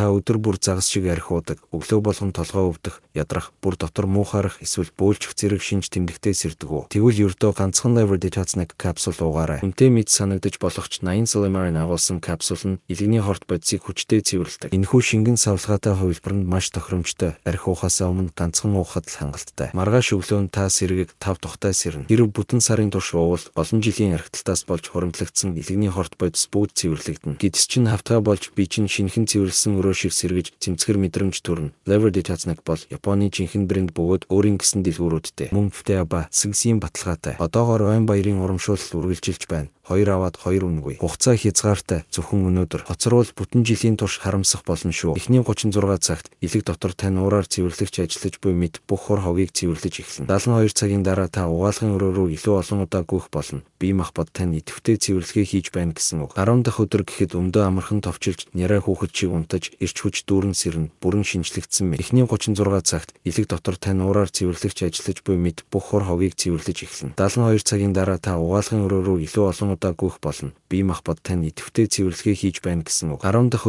Та өдөр бүр загас шиг архи уудаг, өглөө болгон толгой өвдөх, ядрах, бүр дотор муухайрах эсвэл бөөлжих зэрэг шинж тэмдэгтэй сэрдэг үү? Тэгвэл ердөө ганцхан Lever Detox-ыг капсул уугаарай. Үнэтэй мэд санагдаж болохч 80 Silimar-ын агуулсан капсул нь илэгний хорт бодисыг хүчтэй цэвэрлэдэг. Энэхүү шингэн савлгаатай хувилбар нь маш тохиромжтой. Архи уухаасаа өмнө ганцхан уухад л хангалттай. Маргааш өглөө нь та сэргийг 5 тухтай сэрнэ. Хэрв бүтэн сарын турш уувал олон жилийн архиталтаас болж хуримтлагдсан илэгний хорт бодис бүгд цэвэрлэгдэнэ. Гэвч чинь хавтгай болж би чинь шинэхэн цэвэрлсэн өрөө шиг сэргэж цэмцгэр мэдрэмж төрнө. Lever Detox-ыг бол Японы жинхэнэ брэнд бөгөөд өөрийн гэсэн дэлгүүрүүдтэй. Мөн Futaba, Sigsiin баталгаатай. Одоогоор Ойн баярын урамшуулалт үргэлжилж байна. 2 аваад 2 үнэгүй. Хугацаа хязгаартай. Зөвхөн өнөөдөр. Хоцорвол бүтэн жилийн турш харамсах болно шүү. Эхний 36 цагт элэг дотор тань уураар цэвэрлэгч ажиллаж буй мэд бүх хор хогийг цэвэрлэж эхэлнэ. 72 цагийн дараа та угаалгын өрөө рүү илүү олон удаа гүйх болно. Бие махбод тань идэвхтэй цэвэрлэгээ хийж байна гэсэн үг. 10 дахь өдөр гэхэд өмдөө амархан товчилж, нярай хүүхэд шиг унтаж, ирч хүч дүүрэн сэрнэ. Бүрэн шинжлэгдсэн мэд. Эхний 36 цагт элэг дотор тань уураар цэвэрлэгч ажиллаж буй мэд бүх хор хогийг цэвэрлэж эхэлнэ. 72 цагийн дараа та угаалгын өрөө рүү илүү олон удаа гүйх болно. Бие махбод тань идэвхтэй цэвэрлэгээ хийж байна гэсэн үг. 10 дахь